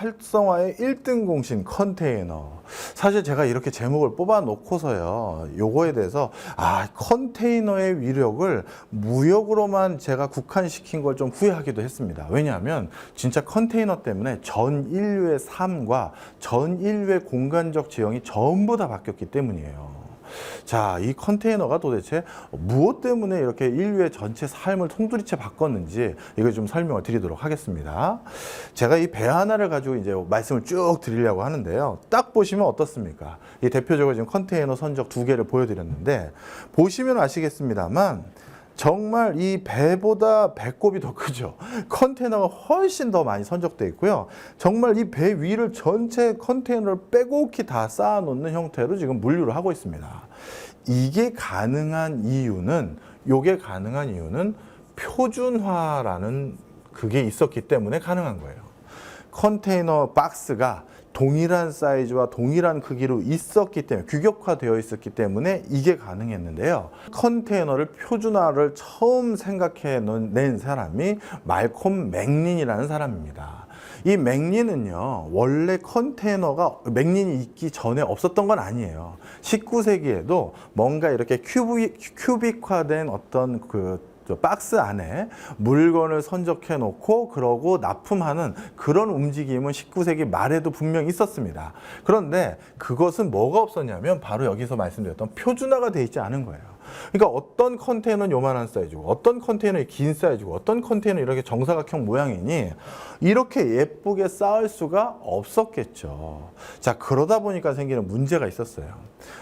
활성화의 1등 공신 컨테이너. 사실 제가 이렇게 제목을 뽑아 놓고서요, 요거에 대해서 컨테이너의 위력을 무역으로만 제가 국한시킨 걸 좀 후회하기도 했습니다. 왜냐하면 진짜 컨테이너 때문에 전 인류의 삶과 전 인류의 공간적 지형이 전부 다 바뀌었기 때문이에요. 자, 이 컨테이너가 도대체 무엇 때문에 이렇게 인류의 전체 삶을 통두리째 바꿨는지 이걸 좀 설명을 드리도록 하겠습니다. 제가 이 배 하나를 가지고 이제 말씀을 쭉 드리려고 하는데요. 딱 보시면 어떻습니까? 이 대표적으로 지금 컨테이너 선적 2개를 보여드렸는데, 보시면 아시겠습니다만 정말 이 배보다 배꼽이 더 크죠. 컨테이너가 훨씬 더 많이 선적되어 있고요. 정말 이 배 위를 전체 컨테이너를 빼곡히 다 쌓아 놓는 형태로 지금 물류를 하고 있습니다. 이게 가능한 이유는, 표준화라는 그게 있었기 때문에 가능한 거예요. 컨테이너 박스가 동일한 사이즈와 동일한 크기로 있었기 때문에, 규격화되어 있었기 때문에 이게 가능했는데요. 컨테이너를 표준화를 처음 생각해낸 사람이 말콤 맥린이라는 사람입니다. 이 맥린은요, 원래 컨테이너가 맥린이 있기 전에 없었던 건 아니에요. 19세기에도 뭔가 이렇게 큐빅화된 어떤 박스 안에 물건을 선적해 놓고 그러고 납품하는 그런 움직임은 19세기 말에도 분명히 있었습니다. 그런데 그것은 뭐가 없었냐면 바로 여기서 말씀드렸던 표준화가 돼 있지 않은 거예요. 그러니까 어떤 컨테이너는 요만한 사이즈고, 어떤 컨테이너는 긴 사이즈고, 어떤 컨테이너는 이렇게 정사각형 모양이니 이렇게 예쁘게 쌓을 수가 없었겠죠. 자, 그러다 보니까 생기는 문제가 있었어요.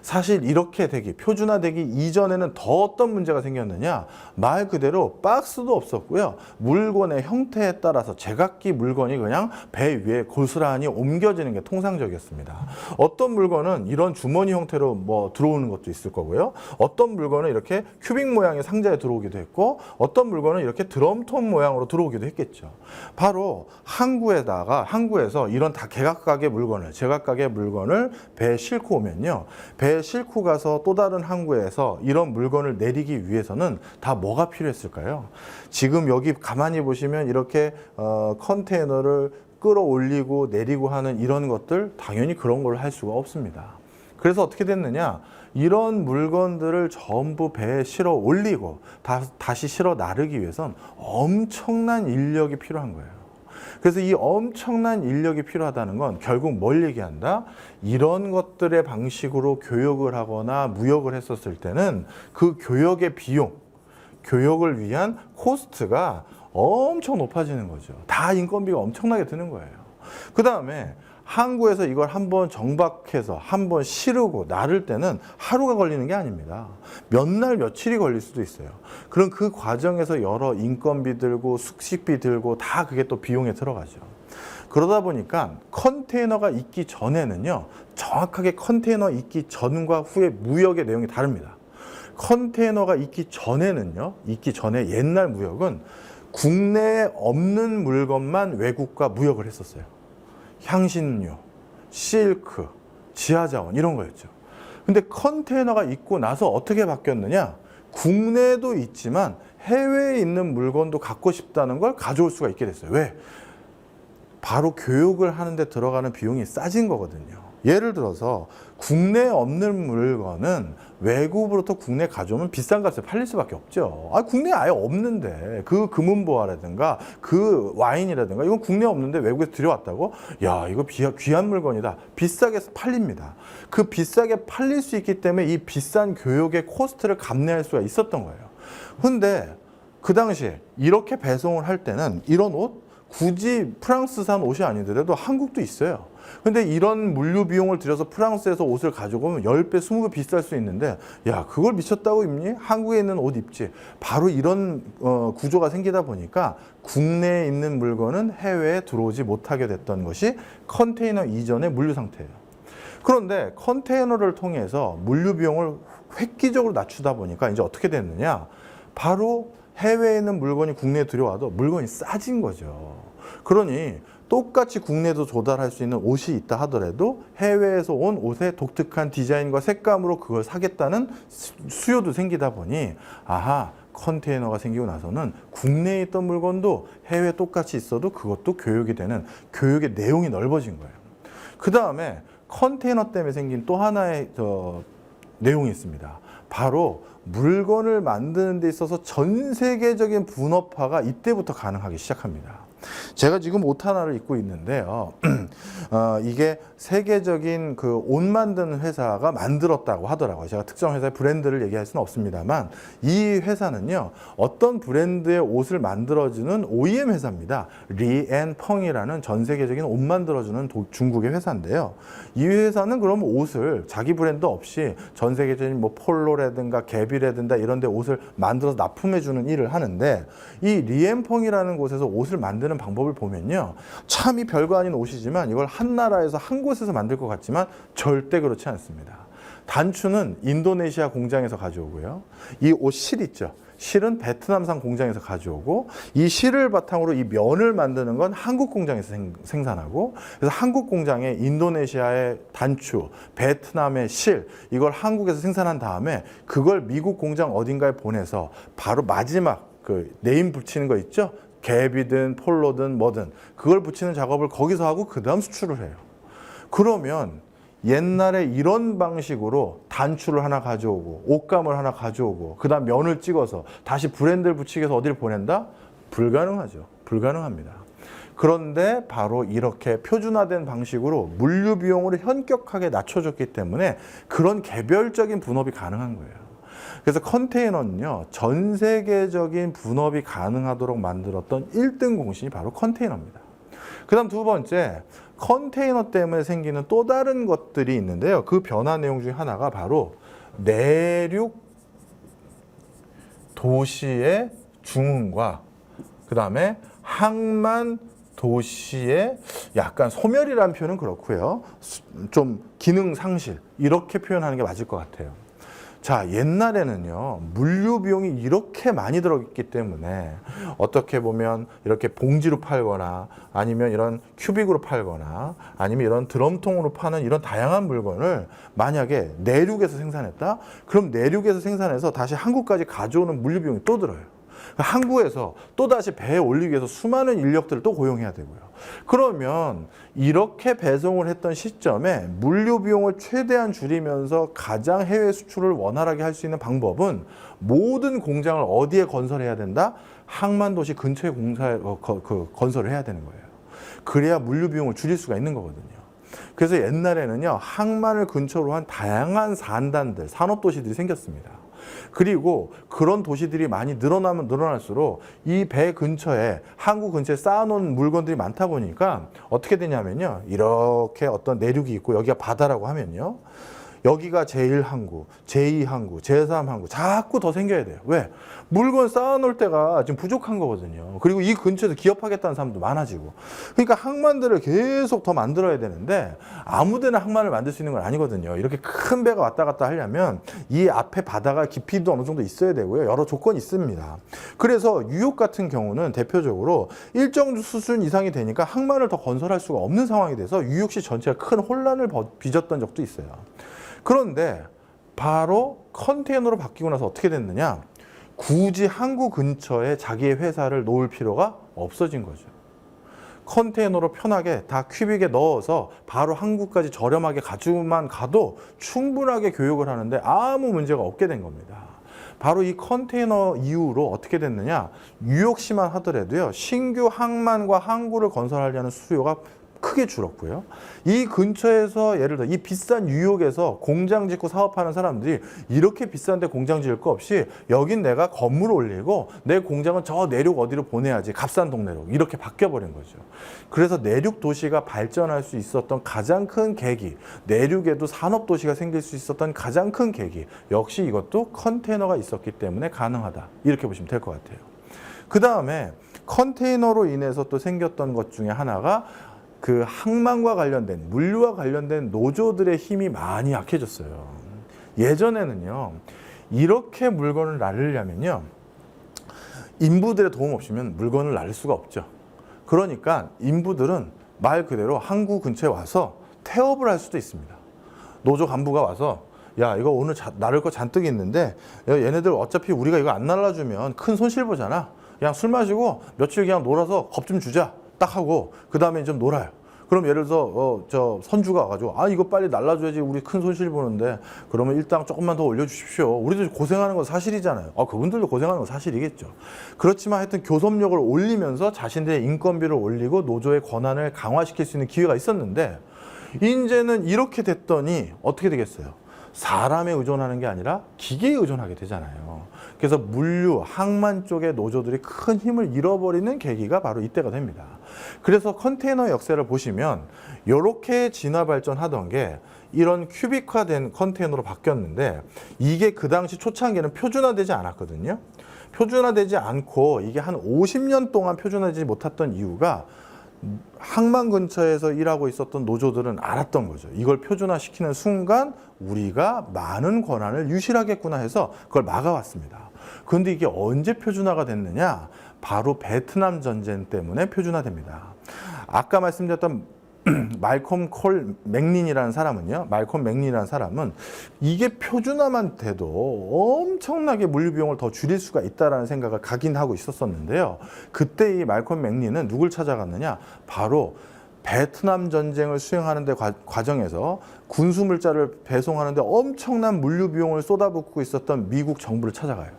사실 이렇게 표준화되기 이전에는 더 어떤 문제가 생겼느냐, 말 그대로 박스도 없었고요. 물건의 형태에 따라서 제각기 물건이 그냥 배 위에 고스란히 옮겨지는 게 통상적이었습니다. 어떤 물건은 이런 주머니 형태로 들어오는 것도 있을 거고요. 어떤 물건은 이렇게 큐빅 모양의 상자에 들어오기도 했고, 어떤 물건은 이렇게 드럼통 모양으로 들어오기도 했겠죠. 바로 항구에서 이런 다 제각각의 물건을 배에 싣고 오면요, 배에 싣고 가서 또 다른 항구에서 이런 물건을 내리기 위해서는 다 뭐가 필요했을까요? 지금 여기 가만히 보시면 이렇게 컨테이너를 끌어올리고 내리고 하는 이런 것들, 당연히 그런 걸 할 수가 없습니다. 그래서 어떻게 됐느냐, 이런 물건들을 전부 배에 실어 올리고 다시 실어 나르기 위해선 엄청난 인력이 필요한 거예요. 그래서 이 엄청난 인력이 필요하다는 건 결국 뭘 얘기한다? 이런 것들의 방식으로 교역을 하거나 무역을 했었을 때는 그 교역의 비용, 교역을 위한 코스트가 엄청 높아지는 거죠. 다 인건비가 엄청나게 드는 거예요. 그 다음에 항구에서 이걸 한번 정박해서 한번 실으고 나를 때는 하루가 걸리는 게 아닙니다. 몇 날 며칠이 걸릴 수도 있어요. 그럼 그 과정에서 여러 인건비 들고 숙식비 들고 다 그게 또 비용에 들어가죠. 그러다 보니까 컨테이너가 있기 전에는요, 정확하게 컨테이너 있기 전과 후의 무역의 내용이 다릅니다. 컨테이너가 있기 전에 옛날 무역은 국내에 없는 물건만 외국과 무역을 했었어요. 향신료, 실크, 지하자원 이런 거였죠. 근데 컨테이너가 있고 나서 어떻게 바뀌었느냐? 국내에도 있지만 해외에 있는 물건도 갖고 싶다는 걸 가져올 수가 있게 됐어요. 왜? 바로 교육을 하는데 들어가는 비용이 싸진 거거든요. 예를 들어서 국내에 없는 물건은 외국으로부터 국내에 가져오면 비싼 값에 팔릴 수밖에 없죠. 국내에 아예 없는데 그 금은보화라든가 그 와인이라든가 이건 국내에 없는데 외국에서 들여왔다고? 야, 이거 귀한 물건이다. 비싸게 팔립니다. 그 비싸게 팔릴 수 있기 때문에 이 비싼 교육의 코스트를 감내할 수가 있었던 거예요. 근데 그 당시에 이렇게 배송을 할 때는 이런 옷, 굳이 프랑스산 옷이 아니더라도 한국도 있어요. 근데 이런 물류 비용을 들여서 프랑스에서 옷을 가져오면 10배, 20배 비쌀 수 있는데, 야, 그걸 미쳤다고 입니? 한국에 있는 옷 입지. 바로 이런 구조가 생기다 보니까 국내에 있는 물건은 해외에 들어오지 못하게 됐던 것이 컨테이너 이전의 물류 상태예요. 그런데 컨테이너를 통해서 물류 비용을 획기적으로 낮추다 보니까 이제 어떻게 됐느냐? 바로 해외에 있는 물건이 국내에 들여와도 물건이 싸진 거죠. 그러니 똑같이 국내에도 조달할 수 있는 옷이 있다 하더라도 해외에서 온 옷의 독특한 디자인과 색감으로 그걸 사겠다는 수요도 생기다 보니, 아하, 컨테이너가 생기고 나서는 국내에 있던 물건도 해외에 똑같이 있어도 그것도 교육이 되는 교육의 내용이 넓어진 거예요. 그 다음에 컨테이너 때문에 생긴 또 하나의 내용이 있습니다. 바로 물건을 만드는 데 있어서 전 세계적인 분업화가 이때부터 가능하기 시작합니다. 제가 지금 옷 하나를 입고 있는데요. 이게 세계적인 그 옷 만드는 회사가 만들었다고 하더라고요. 제가 특정 회사의 브랜드를 얘기할 수는 없습니다만 이 회사는요, 어떤 브랜드의 옷을 만들어주는 OEM 회사입니다. 리앤펑이라는 전 세계적인 옷 만들어주는 중국의 회사인데요. 이 회사는 그럼 옷을 자기 브랜드 없이 전 세계적인 뭐 폴로라든가 개비라든가 이런 데 옷을 만들어서 납품해주는 일을 하는데, 이 리앤펑이라는 곳에서 옷을 만드는 방법을 보면요, 참이 별거 아닌 옷이지만 이걸 한 나라에서 한 곳에서 만들 것 같지만 절대 그렇지 않습니다. 단추는 인도네시아 공장에서 가져오고요, 이 옷 실 있죠, 실은 베트남산 공장에서 가져오고, 이 실을 바탕으로 이 면을 만드는 건 한국 공장에서 생산하고, 그래서 한국 공장에 인도네시아의 단추, 베트남의 실, 이걸 한국에서 생산한 다음에 그걸 미국 공장 어딘가에 보내서 바로 마지막 그 네임 붙이는 거 있죠, 갭이든 폴로든 뭐든 그걸 붙이는 작업을 거기서 하고 그 다음 수출을 해요. 그러면 옛날에 이런 방식으로 단추를 하나 가져오고 옷감을 하나 가져오고 그 다음 면을 찍어서 다시 브랜드를 붙이기 위해서 어디를 보낸다? 불가능하죠. 불가능합니다. 그런데 바로 이렇게 표준화된 방식으로 물류 비용을 현격하게 낮춰줬기 때문에 그런 개별적인 분업이 가능한 거예요. 그래서 컨테이너는요, 전 세계적인 분업이 가능하도록 만들었던 1등 공신이 바로 컨테이너입니다. 그 다음 두 번째, 컨테이너 때문에 생기는 또 다른 것들이 있는데요. 그 변화 내용 중에 하나가 바로 내륙 도시의 중흥과 그 다음에 항만 도시의 약간 소멸이라는 표현은 그렇고요, 좀 기능 상실, 이렇게 표현하는 게 맞을 것 같아요. 자, 옛날에는요, 물류 비용이 이렇게 많이 들어갔기 때문에 어떻게 보면 이렇게 봉지로 팔거나 아니면 이런 큐빅으로 팔거나 아니면 이런 드럼통으로 파는 이런 다양한 물건을 만약에 내륙에서 생산했다? 그럼 내륙에서 생산해서 다시 한국까지 가져오는 물류 비용이 또 들어요. 항구에서 또다시 배에 올리기 위해서 수많은 인력들을 또 고용해야 되고요. 그러면 이렇게 배송을 했던 시점에 물류 비용을 최대한 줄이면서 가장 해외 수출을 원활하게 할 수 있는 방법은 모든 공장을 어디에 건설해야 된다? 항만도시 근처에 건설을 해야 되는 거예요. 그래야 물류 비용을 줄일 수가 있는 거거든요. 그래서 옛날에는요, 항만을 근처로 한 다양한 산단들, 산업도시들이 생겼습니다. 그리고 그런 도시들이 많이 늘어나면 늘어날수록 이 배 근처에, 항구 근처에 쌓아놓은 물건들이 많다 보니까 어떻게 되냐면요, 이렇게 어떤 내륙이 있고 여기가 바다라고 하면요, 여기가 제1항구, 제2항구, 제3항구 자꾸 더 생겨야 돼요. 왜? 물건 쌓아놓을 때가 지금 부족한 거거든요. 그리고 이 근처에서 기업하겠다는 사람도 많아지고. 그러니까 항만들을 계속 더 만들어야 되는데 아무데나 항만을 만들 수 있는 건 아니거든요. 이렇게 큰 배가 왔다 갔다 하려면 이 앞에 바다가 깊이도 어느 정도 있어야 되고요. 여러 조건이 있습니다. 그래서 뉴욕 같은 경우는 대표적으로 일정 수준 이상이 되니까 항만을 더 건설할 수가 없는 상황이 돼서 뉴욕시 전체가 큰 혼란을 빚었던 적도 있어요. 그런데 바로 컨테이너로 바뀌고 나서 어떻게 됐느냐? 굳이 항구 근처에 자기의 회사를 놓을 필요가 없어진 거죠. 컨테이너로 편하게 다 큐빅에 넣어서 바로 항구까지 저렴하게 가지고만 가도 충분하게 교육을 하는데 아무 문제가 없게 된 겁니다. 바로 이 컨테이너 이후로 어떻게 됐느냐? 뉴욕시만 하더라도요, 신규 항만과 항구를 건설하려는 수요가 크게 줄었고요. 이 근처에서 예를 들어 이 비싼 뉴욕에서 공장 짓고 사업하는 사람들이 이렇게 비싼데 공장 지을 거 없이 여긴 내가 건물을 올리고 내 공장은 저 내륙 어디로 보내야지, 값싼 동네로, 이렇게 바뀌어버린 거죠. 그래서 내륙 도시가 발전할 수 있었던 가장 큰 계기, 내륙에도 산업 도시가 생길 수 있었던 가장 큰 계기, 역시 이것도 컨테이너가 있었기 때문에 가능하다, 이렇게 보시면 될 것 같아요. 그 다음에 컨테이너로 인해서 또 생겼던 것 중에 하나가 그 항만과 관련된, 물류와 관련된 노조들의 힘이 많이 약해졌어요. 예전에는요, 이렇게 물건을 나르려면요, 인부들의 도움 없이면 물건을 나를 수가 없죠. 그러니까 인부들은 말 그대로 항구 근처에 와서 태업을 할 수도 있습니다. 노조 간부가 와서 야 이거 오늘 나를 거 잔뜩 있는데 얘네들 어차피 우리가 이거 안 날라주면 큰 손실 보잖아. 그냥 술 마시고 며칠 그냥 놀아서 겁 좀 주자 딱 하고 그 다음에 좀 놀아요. 그럼 예를 들어서 저 선주가 와가지고 아 이거 빨리 날라줘야지 우리 큰 손실 보는데 그러면 일당 조금만 더 올려주십시오. 우리도 고생하는 건 사실이잖아요. 그분들도 고생하는 건 사실이겠죠. 그렇지만 하여튼 교섭력을 올리면서 자신들의 인건비를 올리고 노조의 권한을 강화시킬 수 있는 기회가 있었는데 이제는 이렇게 됐더니 어떻게 되겠어요? 사람에 의존하는 게 아니라 기계에 의존하게 되잖아요. 그래서 물류, 항만 쪽의 노조들이 큰 힘을 잃어버리는 계기가 바로 이때가 됩니다. 그래서 컨테이너 역사를 보시면 이렇게 진화 발전하던 게 이런 큐빅화된 컨테이너로 바뀌었는데 이게 그 당시 초창기에는 표준화되지 않았거든요. 표준화되지 않고 이게 한 50년 동안 표준화되지 못했던 이유가 항만 근처에서 일하고 있었던 노조들은 알았던 거죠. 이걸 표준화시키는 순간 우리가 많은 권한을 유실하겠구나 해서 그걸 막아왔습니다. 그런데 이게 언제 표준화가 됐느냐? 바로 베트남 전쟁 때문에 표준화됩니다. 아까 말씀드렸던 말콤 콜 맥린이라는 사람은요. 말콤 맥린이라는 사람은 이게 표준화만 돼도 엄청나게 물류 비용을 더 줄일 수가 있다라는 생각을 각인하고 있었었는데요. 그때 이 말콤 맥린은 누굴 찾아갔느냐? 바로 베트남 전쟁을 수행하는 데 과정에서 군수 물자를 배송하는데 엄청난 물류 비용을 쏟아붓고 있었던 미국 정부를 찾아가요.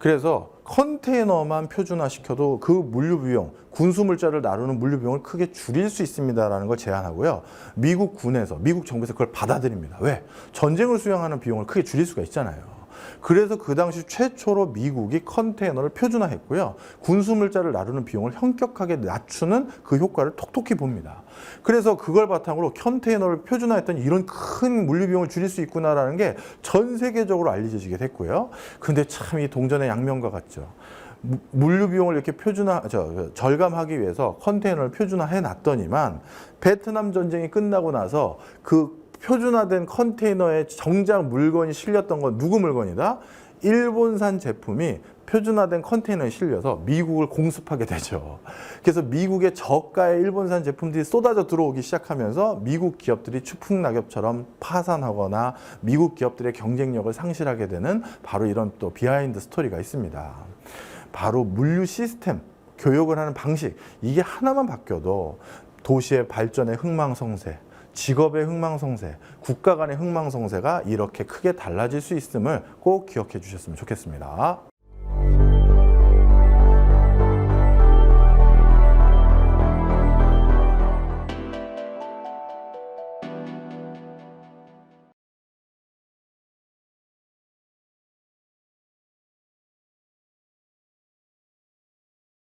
그래서 컨테이너만 표준화시켜도 그 물류 비용, 군수 물자를 나누는 물류 비용을 크게 줄일 수 있습니다라는 걸 제안하고요. 미국 군에서, 미국 정부에서 그걸 받아들입니다. 왜? 전쟁을 수행하는 비용을 크게 줄일 수가 있잖아요. 그래서 그 당시 최초로 미국이 컨테이너를 표준화했고요. 군수 물자를 나누는 비용을 현격하게 낮추는 그 효과를 톡톡히 봅니다. 그래서 그걸 바탕으로 컨테이너를 표준화했더니 이런 큰 물류 비용을 줄일 수 있구나라는 게 전 세계적으로 알려지게 됐고요. 근데 참 이 동전의 양면과 같죠. 물류 비용을 이렇게 절감하기 위해서 컨테이너를 표준화해 놨더니만 베트남 전쟁이 끝나고 나서 그 표준화된 컨테이너에 정작 물건이 실렸던 건 누구 물건이다? 일본산 제품이 표준화된 컨테이너에 실려서 미국을 공습하게 되죠. 그래서 미국의 저가의 일본산 제품들이 쏟아져 들어오기 시작하면서 미국 기업들이 추풍낙엽처럼 파산하거나 미국 기업들의 경쟁력을 상실하게 되는 바로 이런 또 비하인드 스토리가 있습니다. 바로 물류 시스템, 교역을 하는 방식, 이게 하나만 바뀌어도 도시의 발전의 흥망성쇠, 직업의 흥망성쇠, 국가 간의 흥망성쇠가 이렇게 크게 달라질 수 있음을 꼭 기억해 주셨으면 좋겠습니다.